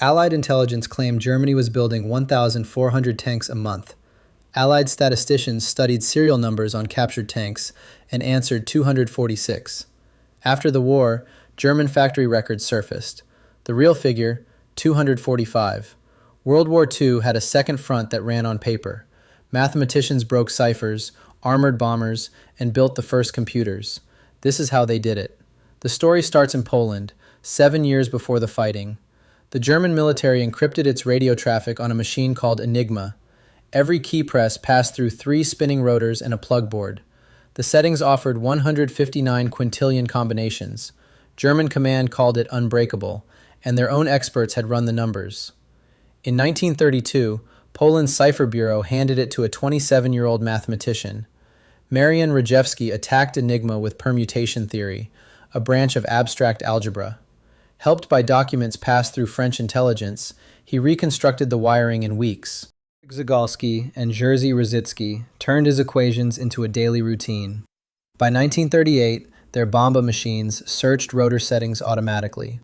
Allied intelligence claimed Germany was building 1,400 tanks a month. Allied statisticians studied serial numbers on captured tanks and answered 246. After the war, German factory records surfaced. The real figure, 245. World War II had a second front that ran on paper. Mathematicians broke ciphers, armored bombers, and built the first computers. This is how they did it. The story starts in Poland, 7 years before the fighting. The German military encrypted its radio traffic on a machine called Enigma. Every key press passed through 3 spinning rotors and a plug board. The settings offered 159 quintillion combinations. German command called it unbreakable, and their own experts had run the numbers. In 1932, Poland's Cipher Bureau handed it to a 27-year-old mathematician. Marian Rejewski attacked Enigma with permutation theory, a branch of abstract algebra. Helped by documents passed through French intelligence, he reconstructed the wiring in weeks. Zagolsky and Jerzy Rosicki turned his equations into a daily routine. By 1938, their Bomba machines searched rotor settings automatically.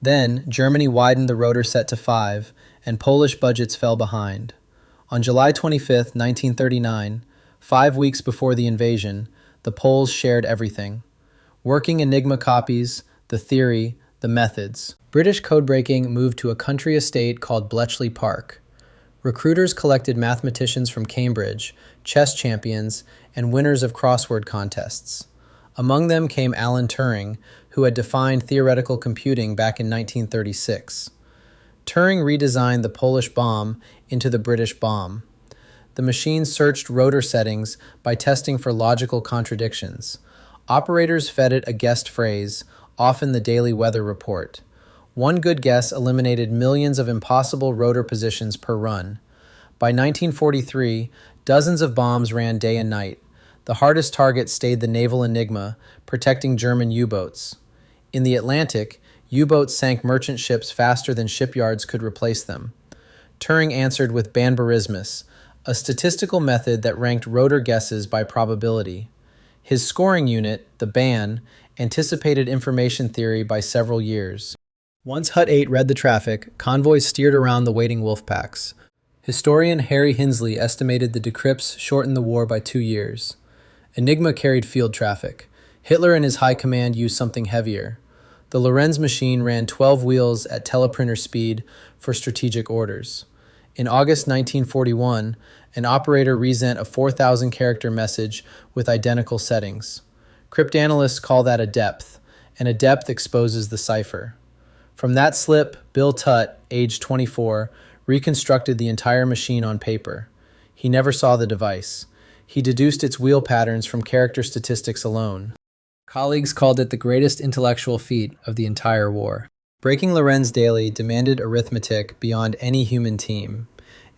Then, Germany widened the rotor set to 5, and Polish budgets fell behind. On July 25, 1939, 5 weeks before the invasion, the Poles shared everything. Working Enigma copies, the theory, the methods. British codebreaking moved to a country estate called Bletchley Park. Recruiters collected mathematicians from Cambridge, chess champions, and winners of crossword contests. Among them came Alan Turing, who had defined theoretical computing back in 1936. Turing redesigned the Polish bomb into the British bomb. The machine searched rotor settings by testing for logical contradictions. Operators fed it a guessed phrase, often the daily weather report. One good guess eliminated millions of impossible rotor positions per run. By 1943, dozens of bombs ran day and night. The hardest target stayed the naval Enigma, protecting German U-boats. In the Atlantic, U-boats sank merchant ships faster than shipyards could replace them. Turing answered with banbarismus, a statistical method that ranked rotor guesses by probability. His scoring unit, the ban, anticipated information theory by several years. Once Hut 8 read the traffic, convoys steered around the waiting wolf packs. Historian Harry Hinsley estimated the decrypts shortened the war by 2 years. Enigma carried field traffic. Hitler and his high command used something heavier. The Lorenz machine ran 12 wheels at teleprinter speed for strategic orders. In August 1941, an operator resent a 4,000-character message with identical settings. Cryptanalysts call that a depth, and a depth exposes the cipher. From that slip, Bill Tutt, age 24, reconstructed the entire machine on paper. He never saw the device. He deduced its wheel patterns from character statistics alone. Colleagues called it the greatest intellectual feat of the entire war. Breaking Lorenz daily demanded arithmetic beyond any human team.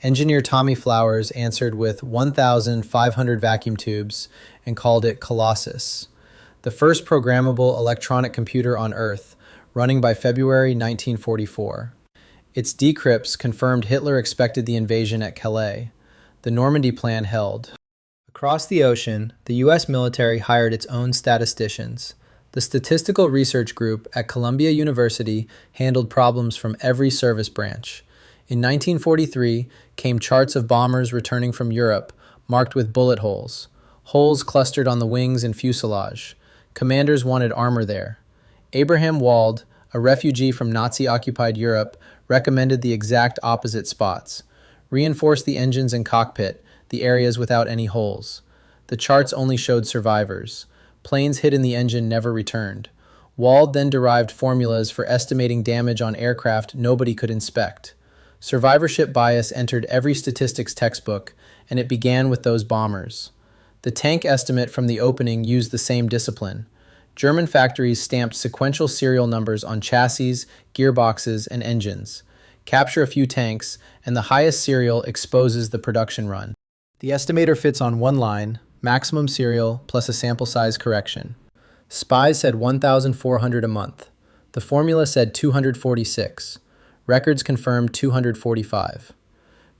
Engineer Tommy Flowers answered with 1,500 vacuum tubes and called it Colossus, the first programmable electronic computer on Earth, running by February 1944. Its decrypts confirmed Hitler expected the invasion at Calais. The Normandy Plan held. Across the ocean, the U.S. military hired its own statisticians. The Statistical Research Group at Columbia University handled problems from every service branch. In 1943 came charts of bombers returning from Europe, marked with bullet holes. Holes clustered on the wings and fuselage. Commanders wanted armor there. Abraham Wald, a refugee from Nazi-occupied Europe, recommended the exact opposite spots. Reinforce the engines and cockpit, the areas without any holes. The charts only showed survivors. Planes hit in the engine never returned. Wald then derived formulas for estimating damage on aircraft nobody could inspect. Survivorship bias entered every statistics textbook, and it began with those bombers. The tank estimate from the opening used the same discipline. German factories stamped sequential serial numbers on chassis, gearboxes, and engines. Capture a few tanks, and the highest serial exposes the production run. The estimator fits on one line, maximum serial plus a sample size correction. Spies said 1,400 a month. The formula said 246. Records confirmed 245.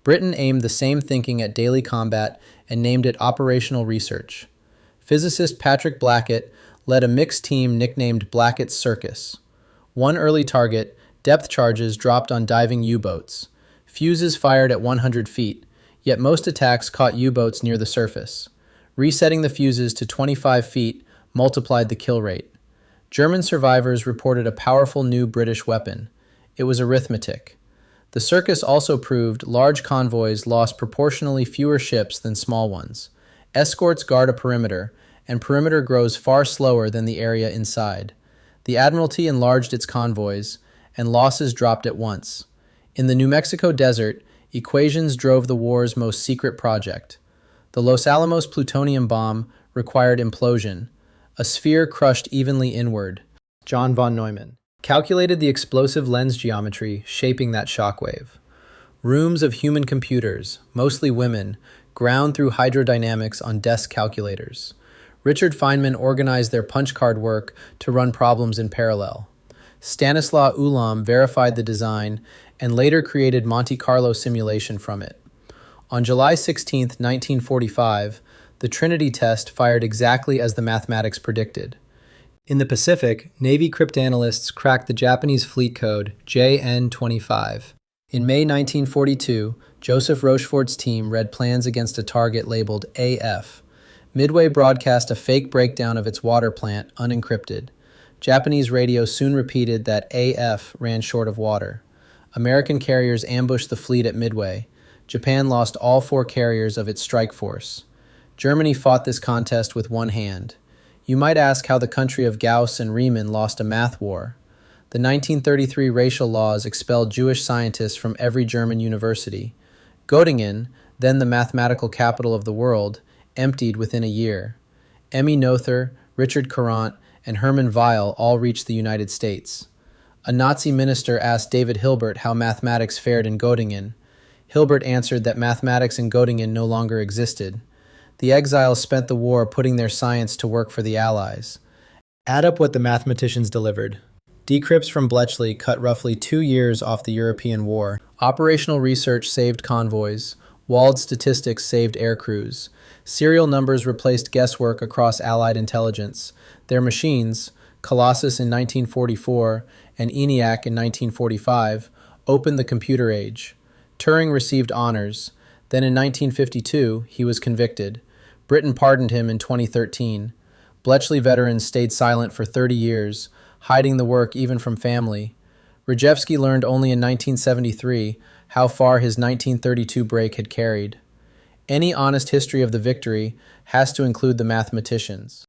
Britain aimed the same thinking at daily combat and named it operational research. Physicist Patrick Blackett led a mixed team nicknamed Blackett's Circus. One early target, Depth charges dropped on diving U-boats. Fuses fired at 100 feet, yet most attacks caught U-boats near the surface. Resetting the fuses to 25 feet multiplied the kill rate. German survivors reported a powerful new British weapon. It was arithmetic. The circus also proved large convoys lost proportionally fewer ships than small ones. Escorts guard a perimeter, and perimeter grows far slower than the area inside. The Admiralty enlarged its convoys, and losses dropped at once. In the New Mexico desert, equations drove the war's most secret project. The Los Alamos plutonium bomb required implosion. A sphere crushed evenly inward. John von Neumann calculated the explosive lens geometry shaping that shockwave. Rooms of human computers, mostly women, ground through hydrodynamics on desk calculators. Richard Feynman organized their punch card work to run problems in parallel. Stanislaw Ulam verified the design and later created Monte Carlo simulation from it. On July 16, 1945, the Trinity test fired exactly as the mathematics predicted. In the Pacific, Navy cryptanalysts cracked the Japanese fleet code JN-25. In May 1942, Joseph Rochefort's team read plans against a target labeled AF. Midway broadcast a fake breakdown of its water plant, unencrypted. Japanese radio soon repeated that AF ran short of water. American carriers ambushed the fleet at Midway. Japan lost all 4 carriers of its strike force. Germany fought this contest with one hand. You might ask how the country of Gauss and Riemann lost a math war. The 1933 racial laws expelled Jewish scientists from every German university. Göttingen, then the mathematical capital of the world, emptied within a year. Emmy Noether, Richard Courant, and Hermann Weyl all reached the United States. A Nazi minister asked David Hilbert how mathematics fared in Göttingen. Hilbert answered that mathematics in Göttingen no longer existed. The exiles spent the war putting their science to work for the Allies. Add up what the mathematicians delivered. Decrypts from Bletchley cut roughly 2 years off the European war. Operational research saved convoys. Walled statistics saved air crews. Serial numbers replaced guesswork across Allied intelligence. Their machines, Colossus in 1944 and ENIAC in 1945, opened the computer age. Turing received honors. Then in 1952, he was convicted. Britain pardoned him in 2013. Bletchley veterans stayed silent for 30 years, hiding the work even from family. Rejewski learned only in 1973 how far his 1932 break had carried. Any honest history of the victory has to include the mathematicians.